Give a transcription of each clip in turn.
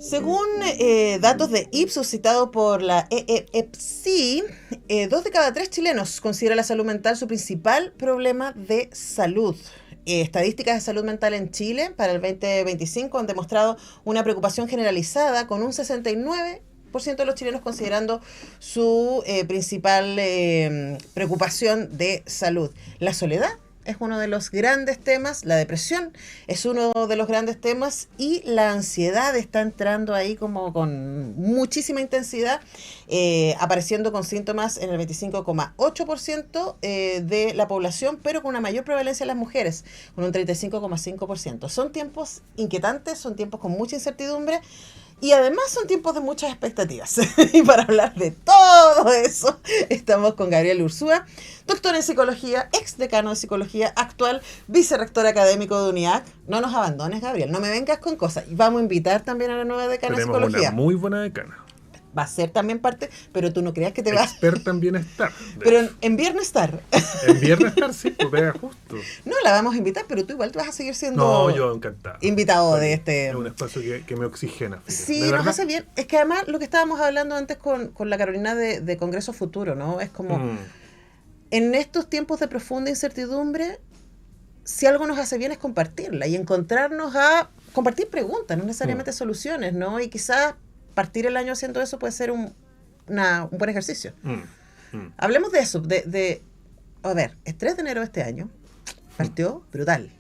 Según datos de Ipsos citados por la EEPSI, 2 de cada 3 chilenos considera la salud mental su principal problema de salud. Estadísticas de salud mental en Chile para el 2025 han demostrado una preocupación generalizada, con un 69% de los chilenos considerando su principal preocupación de salud. La soledad es uno de los grandes temas, la depresión es uno de los grandes temas, y la ansiedad está entrando ahí como con muchísima intensidad, apareciendo con síntomas en el 25,8% de la población, pero con una mayor prevalencia en las mujeres, con un 35,5%. Son tiempos inquietantes, son tiempos con mucha incertidumbre, y además son tiempos de muchas expectativas. Y para hablar de todo eso, estamos con Gabriel Urzúa, doctor en psicología, ex decano de psicología, actual vicerrector académico de UNIAC. No nos abandones, Gabriel, no me vengas con cosas. Y vamos a invitar también a la nueva decana de psicología. Tenemos una muy buena decana. Va a ser también parte, pero tú no creas que te vas. Experta en bienestar. Pero en bienestar. En bienestar, sí, pues vea justo. No, la vamos a invitar, pero tú igual te vas a seguir siendo. No, yo encantado. Invitado de este. Es un espacio que me oxigena. Fíjate. Sí, nos hace bien. Es que además lo que estábamos hablando antes con la Carolina de Congreso Futuro, ¿no? Es como. En estos tiempos de profunda incertidumbre, si algo nos hace bien es compartirla y encontrarnos a compartir preguntas, no necesariamente soluciones, ¿no? Y quizás partir el año haciendo eso puede ser un buen ejercicio. Hablemos de eso, a ver, el 3 de enero de este año partió brutal.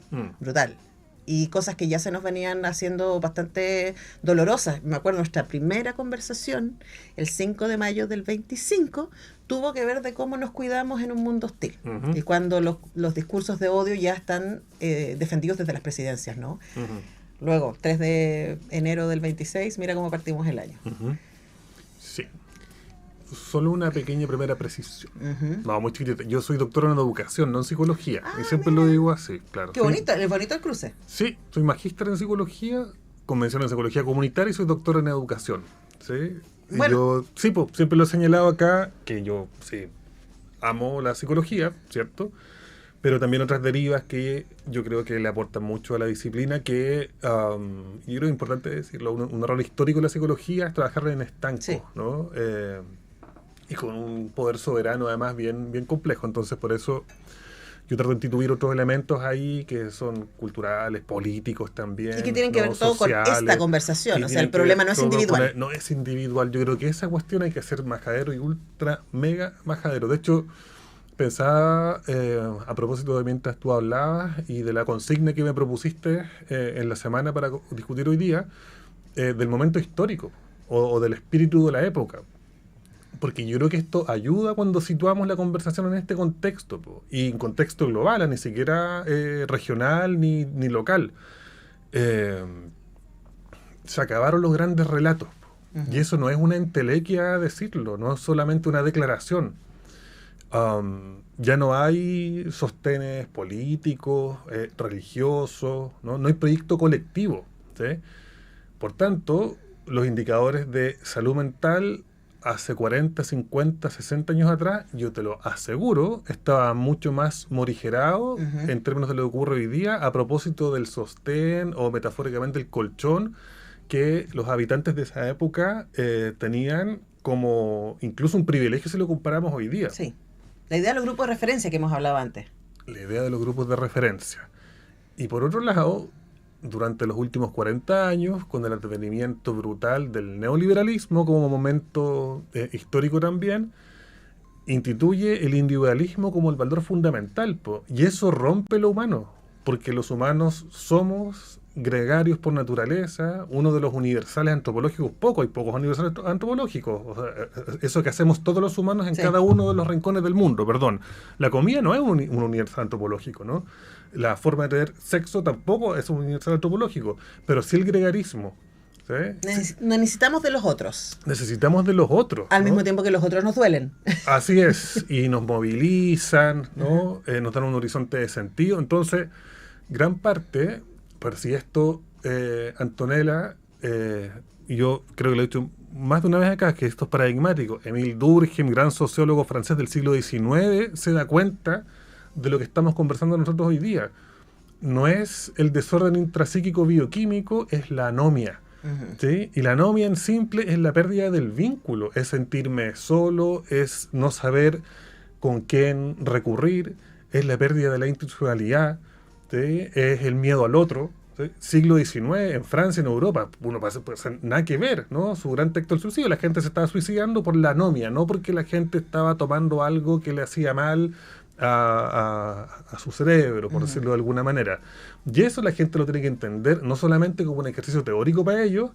Y cosas que ya se nos venían haciendo bastante dolorosas. Me acuerdo, nuestra primera conversación, el 5 de mayo del 25, tuvo que ver de cómo nos cuidamos en un mundo hostil. Y cuando los discursos de odio ya están defendidos desde las presidencias, ¿no? Luego, 3 de enero del 26, mira cómo partimos el año. Sí. Solo una pequeña primera precisión. No, muy chiquitita. Yo soy doctor en educación, no en psicología. Y siempre lo digo así, claro. Qué bonito, es bonito el cruce. Sí, soy magíster en psicología, convención en psicología comunitaria, y soy doctor en educación. ¿Sí? Bueno. Yo, sí, pues, siempre lo he señalado acá, que yo, sí, amo la psicología, ¿cierto? Pero también otras derivas que yo creo que le aportan mucho a la disciplina, que yo creo que es importante decirlo, un rol histórico de la psicología es trabajar en estanco, sí, ¿no? Y con un poder soberano además bien complejo. Entonces por eso yo trato de instituir otros elementos ahí que son culturales, políticos también. Y que tienen que ver todo sociales, con esta conversación. O sea, el problema no es individual. No es individual. Yo creo que esa cuestión hay que hacer majadero y ultra mega majadero. De hecho, pensaba, a propósito de mientras tú hablabas y de la consigna que me propusiste en la semana para discutir hoy día, del momento histórico o del espíritu de la época. Porque yo creo que esto ayuda cuando situamos la conversación en este contexto, y en contexto global, ni siquiera regional ni local. Se acabaron los grandes relatos, y eso no es una entelequia decirlo, no es solamente una declaración. Ya no hay sostenes políticos, religiosos, no hay proyecto colectivo, ¿sí? Por tanto, los indicadores de salud mental hace 40, 50, 60 años atrás, yo te lo aseguro, estaba mucho más morigerado en términos de lo que ocurre hoy día, a propósito del sostén o metafóricamente el colchón que los habitantes de esa época tenían como incluso un privilegio si lo comparamos hoy día. Sí. La idea de los grupos de referencia que hemos hablado antes. La idea de los grupos de referencia. Y por otro lado, durante los últimos 40 años, con el advenimiento brutal del neoliberalismo como momento histórico también, instituye el individualismo como el valor fundamental, y eso rompe lo humano, porque los humanos somos gregarios por naturaleza, uno de los universales antropológicos, hay pocos universales antropológicos, o sea, eso que hacemos todos los humanos en cada uno de los rincones del mundo, la comida no es un universal antropológico, ¿no? La forma de tener sexo tampoco es un universal antropológico, pero sí el gregarismo. ¿Sí? Necesitamos de los otros. Necesitamos de los otros. Al mismo tiempo que los otros nos duelen. Así es, y nos movilizan, ¿no? Nos dan un horizonte de sentido. Entonces, gran parte, pero si esto, Antonella, y yo creo que lo he dicho más de una vez acá, que esto es paradigmático. Émile Durkheim, gran sociólogo francés del siglo XIX, se da cuenta de lo que estamos conversando nosotros hoy día. No es el desorden intrapsíquico bioquímico, es la anomia. Ujú. ¿Sí? Y la anomia en simple es la pérdida del vínculo, es sentirme solo, es no saber con quién recurrir, es la pérdida de la institucionalidad, ¿sí? Es el miedo al otro. ¿Sí? Siglo XIX, en Francia, en Europa, uno pasa, pues, nada que ver, ¿no? Su gran texto del suicidio, la gente se estaba suicidando por la anomia, no porque la gente estaba tomando algo que le hacía mal a su cerebro, por Ujú. decirlo de alguna manera. Y eso la gente lo tiene que entender, no solamente como un ejercicio teórico para ellos,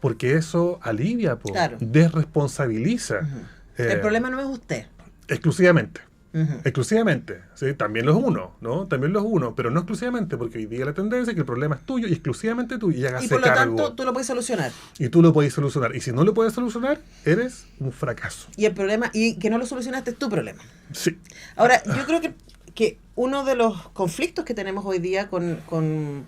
porque eso alivia, po, Claro. desresponsabiliza Ujú. El eh, problema no es usted. exclusivamente. Ujú. Exclusivamente, ¿sí? También lo es uno, ¿no? También lo es uno, pero no exclusivamente, porque hoy día la tendencia es que el problema es tuyo y exclusivamente tuyo, y Y hágase por lo tanto, cargo. tú lo puedes solucionar. Y tú lo puedes solucionar. Y si no lo puedes solucionar, eres un fracaso. Y el problema, y que no lo solucionaste es tu problema. Sí. Ahora, yo creo que uno de los conflictos que tenemos hoy día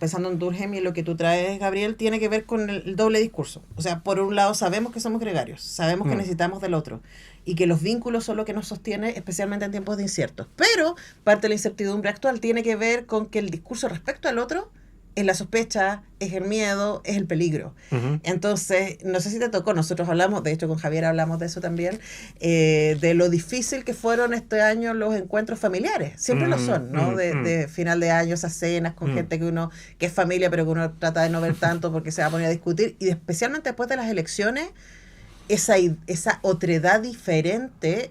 pensando en Durkheim y en lo que tú traes, Gabriel, tiene que ver con el doble discurso. O sea, por un lado sabemos que somos gregarios, sabemos que Mm. necesitamos del otro y que los vínculos son lo que nos sostiene, especialmente en tiempos de inciertos. Pero parte de la incertidumbre actual tiene que ver con que el discurso respecto al otro es la sospecha, es el miedo, es el peligro. Ujú. Entonces, no sé si te tocó, nosotros hablamos, de hecho con Javier hablamos de eso también, de lo difícil que fueron este año los encuentros familiares. Siempre lo son, ¿no? De final de año, esas cenas con gente que es familia, pero que uno trata de no ver tanto porque se va a poner a discutir. Y especialmente después de las elecciones, esa otredad diferente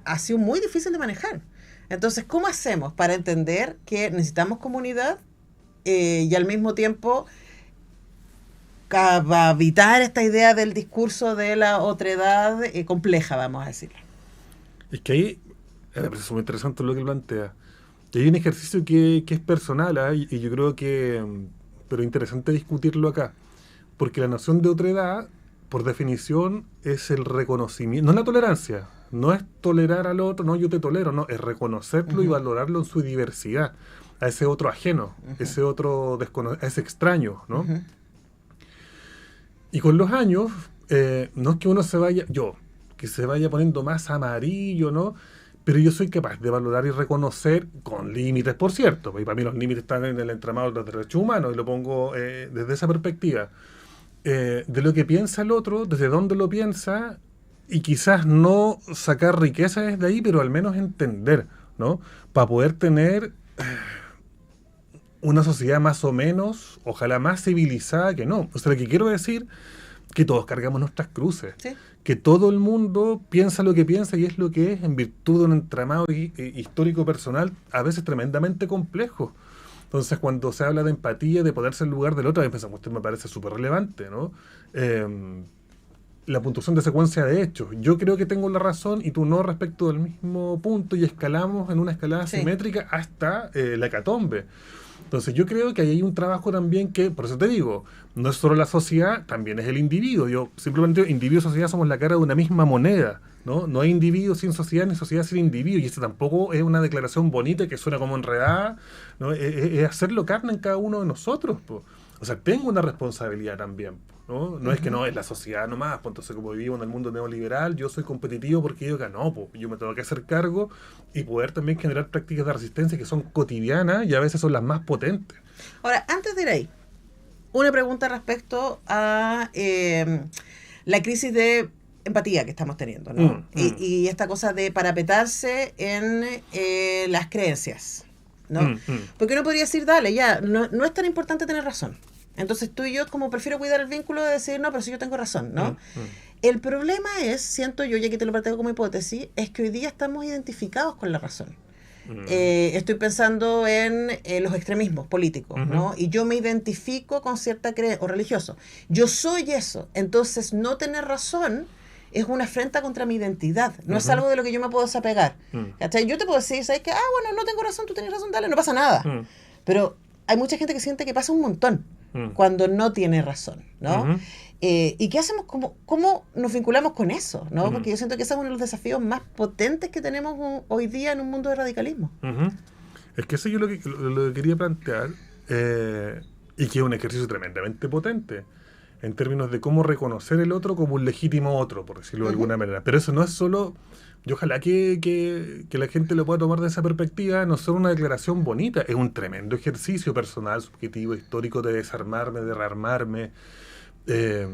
ha sido muy difícil de manejar. Entonces, ¿cómo hacemos para entender que necesitamos comunidad y al mismo tiempo evitar esta idea del discurso de la otredad compleja, vamos a decirlo? Es que ahí, me parece muy interesante lo que plantea. Y hay un ejercicio que es personal, ¿ah? Y yo creo que, pero interesante discutirlo acá. Porque la noción de otredad, por definición, es el reconocimiento, no es la tolerancia, no es tolerar al otro, no, yo te tolero, no, es reconocerlo y Ujú. valorarlo en su diversidad, a ese otro ajeno, Ujú. ese otro a ese extraño, ¿no? Ujú. Y con los años, no es que uno se vaya, yo, que se vaya poniendo más amarillo, ¿no? Pero yo soy capaz de valorar y reconocer, con límites, por cierto, y para mí los límites están en el entramado de los derechos humanos, y lo pongo desde esa perspectiva, de lo que piensa el otro, desde dónde lo piensa, y quizás no sacar riqueza desde ahí, pero al menos entender, ¿no? Para poder tener una sociedad más o menos, ojalá más civilizada que no. O sea, lo que quiero decir que todos cargamos nuestras cruces, Sí. que todo el mundo piensa lo que piensa y es lo que es en virtud de un entramado histórico personal a veces tremendamente complejo. Entonces, cuando se habla de empatía, de ponerse en el lugar del otro, a mí me parece súper relevante, ¿no? La puntuación de secuencia de hechos. Yo creo que tengo la razón y tú no respecto del mismo punto y escalamos en una escalada Sí. simétrica hasta la hecatombe. Entonces yo creo que ahí hay un trabajo también que, por eso te digo, no es solo la sociedad, también es el individuo. Yo simplemente, individuo y sociedad somos la cara de una misma moneda, ¿no? No hay individuo sin sociedad ni sociedad sin individuo. Y esto tampoco es una declaración bonita que suena como enredada, ¿no? Es hacerlo carne en cada uno de nosotros, po. O sea, tengo una responsabilidad también, ¿no? No es que no, es la sociedad nomás, pues entonces como vivimos en el mundo neoliberal, yo soy competitivo porque yo no, pues yo me tengo que hacer cargo y poder también generar prácticas de resistencia que son cotidianas y a veces son las más potentes. Ahora, antes de ir ahí, una pregunta respecto a la crisis de empatía que estamos teniendo, ¿no? Y esta cosa de parapetarse en las creencias, ¿no? Porque uno podría decir, dale, ya, no es tan importante tener razón. Entonces tú y yo, como prefiero cuidar el vínculo de decir, no, pero si yo tengo razón, ¿no? El problema es, siento yo, y aquí te lo planteo como hipótesis, es que hoy día estamos identificados con la razón. Estoy pensando en los extremismos políticos, ¿no? Y yo me identifico con cierta creencia, o religioso. Yo soy eso. Entonces, no tener razón es una afrenta contra mi identidad. No es algo de lo que yo me puedo desapegar. ¿Cachai? Yo te puedo decir, ¿sabes qué? Ah, bueno, no tengo razón, tú tienes razón, dale, no pasa nada. Pero hay mucha gente que siente que pasa un montón cuando no tiene razón, ¿no? ¿Y qué hacemos? ¿Cómo nos vinculamos con eso? ¿No? Porque yo siento que ese es uno de los desafíos más potentes que tenemos hoy día en un mundo de radicalismo. Es que eso yo lo que quería plantear, y que es un ejercicio tremendamente potente, en términos de cómo reconocer el otro como un legítimo otro, por decirlo de alguna manera. Pero eso no es solo... Yo ojalá que la gente lo pueda tomar de esa perspectiva, no es solo una declaración bonita, es un tremendo ejercicio personal, subjetivo, histórico de desarmarme, de rearmarme, Eh,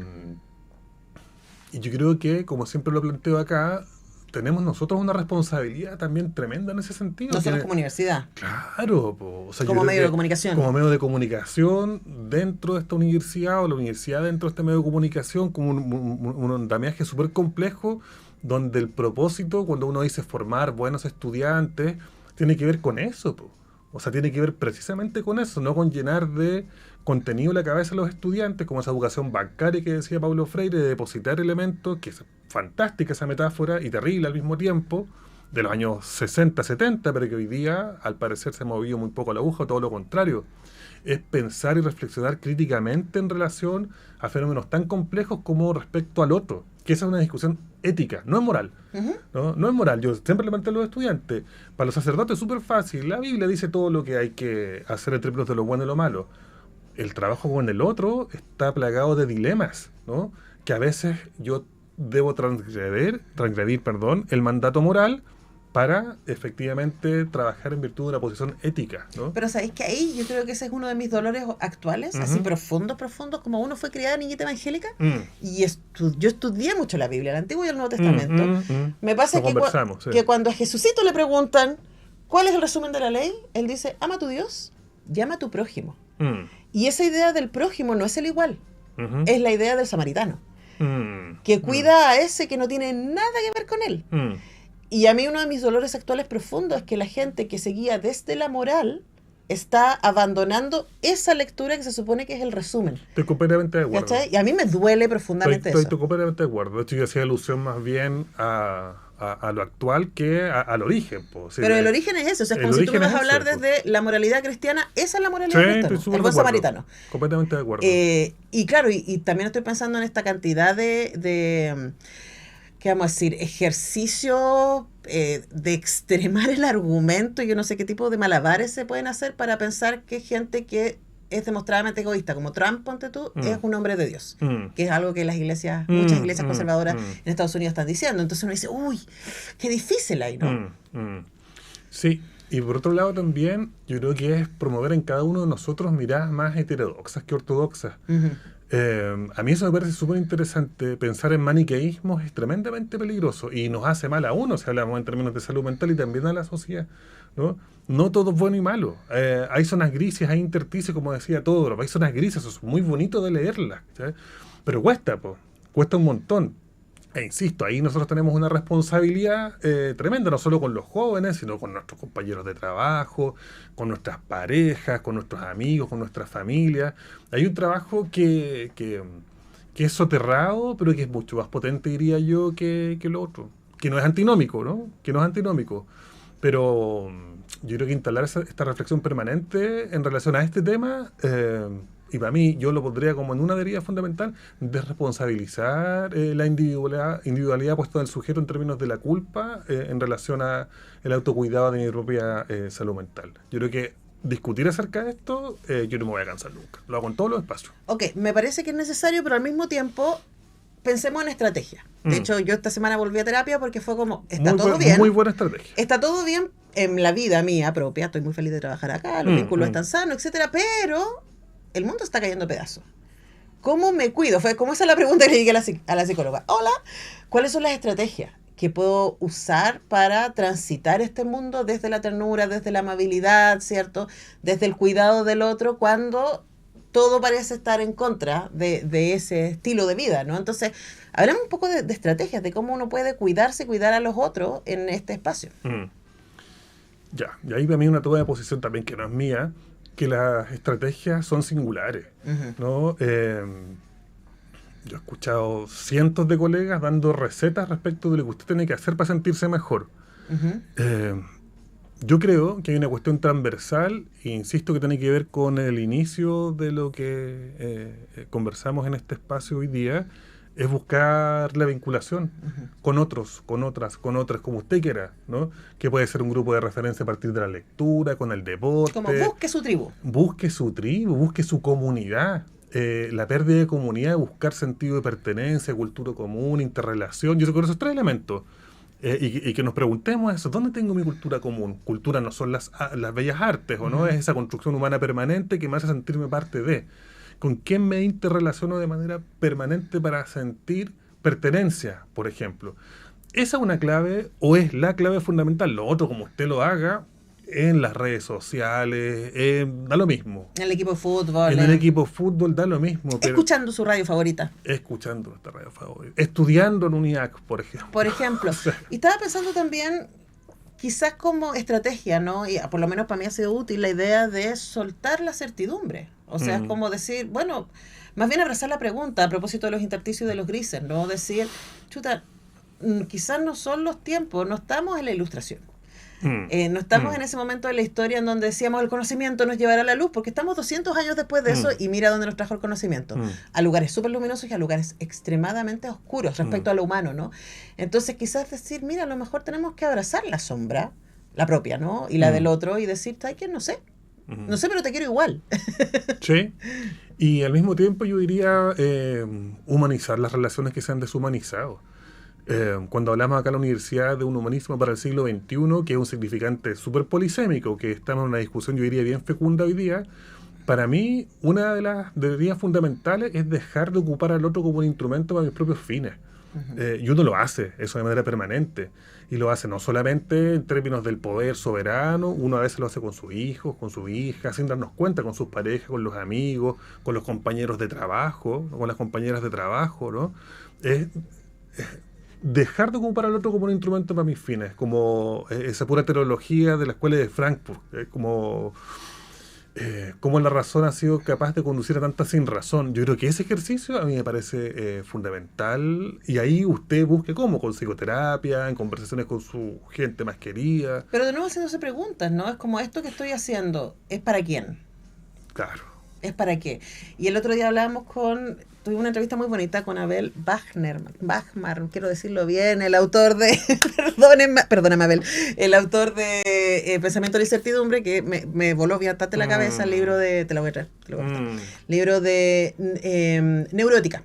y yo creo que, como siempre lo planteo acá, tenemos nosotros una responsabilidad también tremenda en ese sentido. Nosotros como universidad, Claro, po. O sea, yo como creo medio de que comunicación. como medio de comunicación dentro de esta universidad o la universidad dentro de este medio de comunicación, como un andamiaje súper complejo, donde el propósito, cuando uno dice formar buenos estudiantes, tiene que ver con eso, po. O sea, tiene que ver precisamente con eso, no con llenar de contenido la cabeza de los estudiantes, como esa educación bancaria que decía Paulo Freire, de depositar elementos, que es fantástica esa metáfora y terrible al mismo tiempo, de los años 60, 70, pero que hoy día al parecer se ha movido muy poco la aguja, todo lo contrario. Es pensar y reflexionar críticamente en relación a fenómenos tan complejos como respecto al otro, que esa es una discusión ética, no es moral. Ujú. No es moral, yo siempre le planteo a los estudiantes, para los sacerdotes es súper fácil, la Biblia dice todo lo que hay que hacer en términos de lo bueno y lo malo. El trabajo con el otro está plagado de dilemas, ¿no? Que a veces yo debo transgredir, perdón, el mandato moral para efectivamente trabajar en virtud de una posición ética, ¿no? Pero sabéis que ahí yo creo que ese es uno de mis dolores actuales, así Ujú. profundos, profundos, como uno fue criada niñita evangélica Mm. y yo estudié mucho la Biblia, el Antiguo y el Nuevo Testamento. Mm. Me pasa Lo que, conversamos, sí. que cuando a Jesucito le preguntan cuál es el resumen de la ley, él dice, ama a tu Dios y ama a tu prójimo. Mm. Y esa idea del prójimo no es el igual, Ujú. es la idea del samaritano, Mm. que cuida a ese que no tiene nada que ver con él. Mm. Y a mí uno de mis dolores actuales profundos es que la gente que se guía desde la moral está abandonando esa lectura que se supone que es el resumen. Estoy completamente de acuerdo. ¿Cachai? Y a mí me duele Estoy, profundamente estoy eso. completamente de acuerdo. De hecho, yo hacía alusión más bien a lo actual que al origen, po. Sí, Pero el origen es eso. O sea, es el como si tú me origen vas a es hablar ese, po. desde la moralidad cristiana. Esa es la Sí, moralidad estoy cristiana, súper el de buen acuerdo. samaritano. Completamente de acuerdo. Y claro, y también estoy pensando en esta cantidad de ¿qué vamos a decir? Ejercicio de extremar el argumento. Yo no sé qué tipo de malabares se pueden hacer para pensar que gente que es demostradamente egoísta, como Trump, ponte tú, es un hombre de Dios. Mm. Que es algo que las iglesias, muchas iglesias conservadoras Mm. en Estados Unidos están diciendo. Entonces uno dice, uy, qué difícil ahí, ¿no? Sí, y por otro lado también yo creo que es promover en cada uno de nosotros miradas más heterodoxas que ortodoxas. Ujú. A mí eso me parece súper interesante. Pensar en maniqueísmos es tremendamente peligroso y nos hace mal a uno si hablamos en términos de salud mental y también a la sociedad, ¿no? No todo es bueno y malo. Hay zonas grises, hay interstices, como decía todo, hay zonas grises, eso es muy bonito de leerlas, ¿sabes? Pero cuesta un montón. E insisto, ahí nosotros tenemos una responsabilidad tremenda, no solo con los jóvenes, sino con nuestros compañeros de trabajo, con nuestras parejas, con nuestros amigos, con nuestras familias. Hay un trabajo que es soterrado, pero que es mucho más potente, diría yo, que lo otro. Que no es antinómico, ¿no? Que no es antinómico. Pero yo creo que instalar esta reflexión permanente en relación a este tema, y para mí yo lo pondría como en una deriva fundamental, desresponsabilizar la individualidad puesta del sujeto en términos de la culpa en relación a el autocuidado de mi propia salud mental. Yo creo que discutir acerca de esto, yo no me voy a cansar nunca. Lo hago en todos los espacios. Ok, me parece que es necesario, pero al mismo tiempo pensemos en estrategia. De hecho, yo esta semana volví a terapia porque fue como, está todo bien. Muy buena estrategia. Está todo bien en la vida mía propia, estoy muy feliz de trabajar acá, los vínculos están sanos, etcétera, pero el mundo está cayendo a pedazos. ¿Cómo me cuido? Fue como esa es la pregunta que le dije a la psicóloga. Hola, ¿cuáles son las estrategias que puedo usar para transitar este mundo desde la ternura, desde la amabilidad, ¿cierto? Desde el cuidado del otro cuando todo parece estar en contra de ese estilo de vida, ¿no? Entonces, hablamos un poco de estrategias, de cómo uno puede cuidarse y cuidar a los otros en este espacio. Ya, y ahí para mí una toma de posición también que no es mía, que las estrategias son singulares, ¿no? Yo he escuchado cientos de colegas dando recetas respecto de lo que usted tiene que hacer para sentirse mejor. Yo creo que hay una cuestión transversal, e insisto que tiene que ver con el inicio de lo que conversamos en este espacio hoy día, es buscar la vinculación con otros, con otras, como usted quiera, ¿no? Que puede ser un grupo de referencia a partir de la lectura, con el deporte. Como busque su tribu. Busque su tribu, busque su comunidad. La pérdida de comunidad, buscar sentido de pertenencia, cultura común, interrelación. Yo creo que esos tres elementos. Y que nos preguntemos eso, ¿dónde tengo mi cultura común? Cultura no son las bellas artes, ¿o no? Es esa construcción humana permanente que me hace sentirme parte de. con quién me interrelaciono de manera permanente para sentir pertenencia, por ejemplo. Esa es una clave o es la clave fundamental. Lo otro, como usted lo haga, en las redes sociales, da lo mismo. En el equipo de fútbol. En el equipo de fútbol da lo mismo. Escuchando su radio favorita. Escuchando nuestra radio favorita. Estudiando en UNIAC, por ejemplo. Por ejemplo. Y estaba pensando también, quizás como estrategia, ¿no? Y por lo menos para mí ha sido útil la idea de soltar la certidumbre. O sea, es como decir, bueno, más bien abrazar la pregunta a propósito de los intersticios y de los grises, ¿no? Decir, chuta, quizás no son los tiempos, no estamos en la ilustración. No estamos en ese momento de la historia en donde decíamos el conocimiento nos llevará a la luz, porque estamos 200 años después de eso y mira dónde nos trajo el conocimiento, a lugares súper luminosos y a lugares extremadamente oscuros respecto a lo humano, ¿no? Entonces quizás decir, mira, a lo mejor tenemos que abrazar la sombra, la propia, ¿no? Y la del otro, y decir, ¿sabes qué? No sé. No sé, pero te quiero igual. Sí. Y al mismo tiempo yo diría humanizar las relaciones que se han deshumanizado. Cuando hablamos acá en la universidad de un humanismo para el siglo XXI, que es un significante súper polisémico, que estamos en una discusión, yo diría, bien fecunda hoy día, para mí, una de las teorías fundamentales es dejar de ocupar al otro como un instrumento para mis propios fines. Y uno lo hace, eso de manera permanente. Y lo hace no solamente en términos del poder soberano, uno a veces lo hace con sus hijos, con sus hijas, sin darnos cuenta, con sus parejas, con los amigos, con los compañeros de trabajo, con las compañeras de trabajo, ¿no? Dejar de ocupar al otro como un instrumento para mis fines, como esa pura teología de la escuela de Frankfurt, como la razón ha sido capaz de conducir a tanta sin razón. Yo creo que ese ejercicio a mí me parece fundamental, y ahí usted busque cómo, con psicoterapia, en conversaciones con su gente más querida. Pero de nuevo haciéndose preguntas, ¿no? Es como, ¿esto que estoy haciendo es para quién? Claro. ¿Es para qué? Y el otro día tuvimos una entrevista muy bonita con Abel Bachmar, quiero decirlo bien, el autor de, perdóname Abel, el autor de Pensamiento de la Incertidumbre, que me voló bien bastante la cabeza el libro de, te lo voy a traer, libro de Neurótica.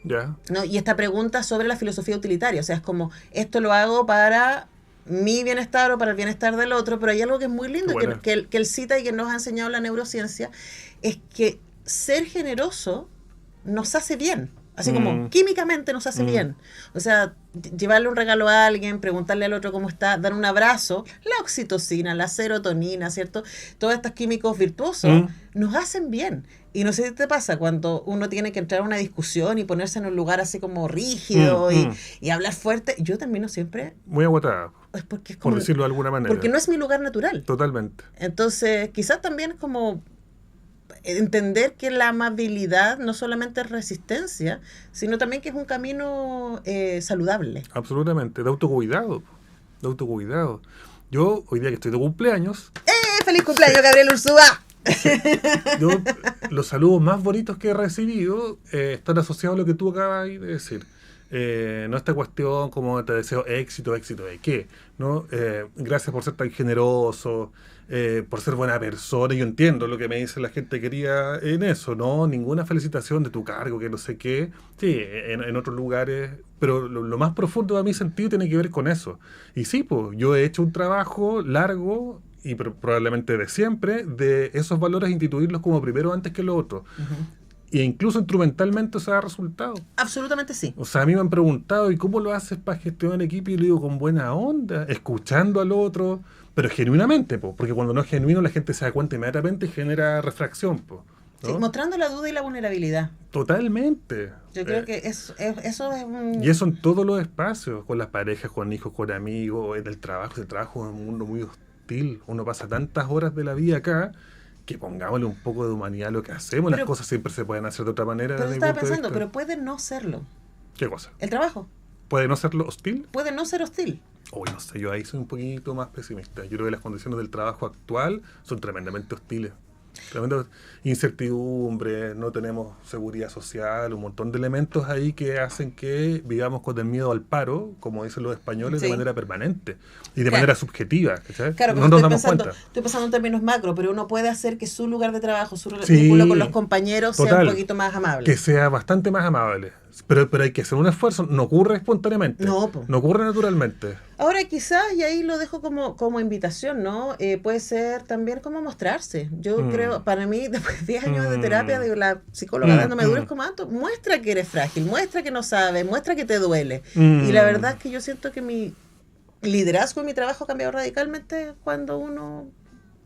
Ya. ¿No? Y esta pregunta sobre la filosofía utilitaria, o sea, es como, esto lo hago para mi bienestar o para el bienestar del otro, pero hay algo que es muy lindo, que él cita y que nos ha enseñado la neurociencia, es que ser generoso nos hace bien, así como químicamente nos hace bien. O sea, llevarle un regalo a alguien, preguntarle al otro cómo está, dar un abrazo, la oxitocina, la serotonina, ¿cierto? Todos estos químicos virtuosos nos hacen bien. Y no sé si te pasa cuando uno tiene que entrar a una discusión y ponerse en un lugar así como rígido y hablar fuerte. Yo termino siempre muy agotada, porque es como, por decirlo de alguna manera. Porque no es mi lugar natural. Totalmente. Entonces, quizás también es como entender que la amabilidad no solamente es resistencia, sino también que es un camino saludable. Absolutamente, de autocuidado. Yo, hoy día que estoy de cumpleaños... ¡Feliz cumpleaños, Gabriel Urzúa! Yo, los saludos más bonitos que he recibido están asociados a lo que tú acabas de decir. No esta cuestión como te deseo éxito de qué, ¿no? Gracias por ser tan generoso, por ser buena persona. Yo entiendo lo que me dice la gente querida en eso, ¿no? Ninguna felicitación de tu cargo, que no sé qué. Sí, en otros lugares, pero lo más profundo de mi sentido tiene que ver con eso. Y sí, pues, yo he hecho un trabajo largo y probablemente de siempre, de esos valores instituirlos como primero antes que lo otro. E incluso instrumentalmente eso da resultado. Absolutamente sí. O sea, a mí me han preguntado, ¿y cómo lo haces para gestionar equipo? Y le digo, con buena onda, escuchando al otro, pero genuinamente, porque cuando no es genuino la gente se da cuenta inmediatamente y genera refracción, ¿no? Sí, mostrando la duda y la vulnerabilidad. Totalmente. Yo creo que eso es un... Y eso en todos los espacios, con las parejas, con hijos, con amigos, en el trabajo. El trabajo es un mundo muy hostil. Uno pasa tantas horas de la vida acá que pongámosle un poco de humanidad a lo que hacemos. Las cosas siempre se pueden hacer de otra manera. Pero estaba pensando, pero puede no serlo. ¿Qué cosa? El trabajo. ¿Puede no serlo hostil? Puede no ser hostil. No sé, yo ahí soy un poquito más pesimista. Yo creo que las condiciones del trabajo actual son tremendamente hostiles. Tremenda incertidumbre, no tenemos seguridad social, un montón de elementos ahí que hacen que vivamos con el miedo al paro, como dicen los españoles, de manera permanente y de manera subjetiva. ¿Sabes? Claro, no nos damos cuenta. Estoy pensando en términos macro, pero uno puede hacer que su lugar de trabajo, su vínculo con los compañeros sea un poquito más amable. Que sea bastante más amable. Pero hay que hacer un esfuerzo, no ocurre espontáneamente, No, po. no ocurre naturalmente. Ahora quizás, y ahí lo dejo como invitación, ¿no? Puede ser también como mostrarse. Yo creo, para mí, después de 10 años de terapia, de la psicóloga dándome duros comandos, muestra que eres frágil, muestra que no sabes, muestra que te duele. Y la verdad es que yo siento que mi liderazgo y mi trabajo ha cambiado radicalmente cuando uno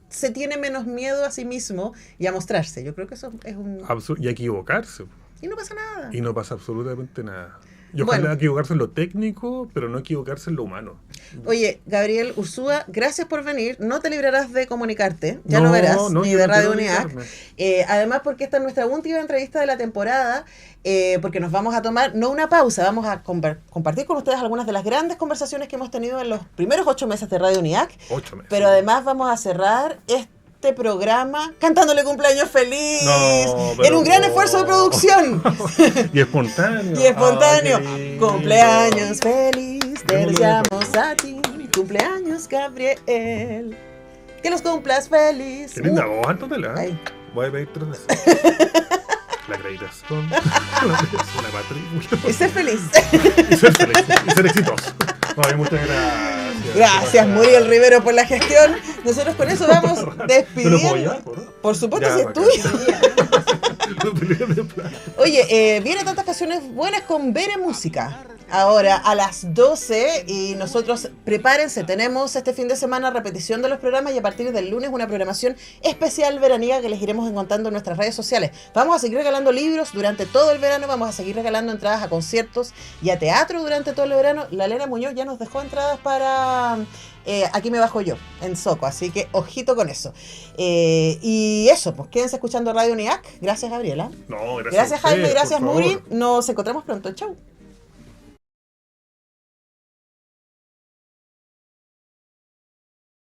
se tiene menos miedo a sí mismo y a mostrarse. Yo creo que eso es un... Y equivocarse. Y no pasa nada. Y no pasa absolutamente nada. Y ojalá equivocarse en lo técnico, pero no equivocarse en lo humano. Oye, Gabriel Ursúa, gracias por venir. No te librarás de comunicarte, ya lo verás, ni de Radio UNIAC. Además, porque esta es nuestra última entrevista de la temporada, porque nos vamos a tomar, no una pausa, vamos a compartir con ustedes algunas de las grandes conversaciones que hemos tenido en los primeros 8 meses de Radio UNIAC. 8 meses. Pero además vamos a cerrar este programa cantándole cumpleaños feliz en un gran esfuerzo de producción. Y espontáneo. Y espontáneo. Cumpleaños feliz, te deseamos a ti. Cumpleaños, Gabriel. Que los cumplas feliz. Qué linda voz, Antonella. Ay. Voy a pedir 3 veces. La acreditación, la matrícula. Y ser feliz. Y ser feliz. Y ser exitoso. Ay, muchas gracias. Gracias, Muriel Rivero, por la gestión. Nosotros con eso vamos despidiendo. ¿Te lo puedo llevar, por favor? Por supuesto, Ya, si es bacán. tuyo. Oye, viene tantas canciones buenas con Bere Música. Ahora a las 12 y nosotros prepárense, tenemos este fin de semana repetición de los programas y a partir del lunes una programación especial veraniega que les iremos contando en nuestras redes sociales. Vamos a seguir regalando libros durante todo el verano, vamos a seguir regalando entradas a conciertos y a teatro durante todo el verano. La Elena Muñoz ya nos dejó entradas para Aquí me bajo yo, en Soco, así que ojito con eso. Y eso, pues quédense escuchando Radio UNIAC. Gracias, Gabriela. No, gracias. Gracias, Jaime, a ustedes, gracias, por Muri. favor. Nos encontramos pronto. Chau.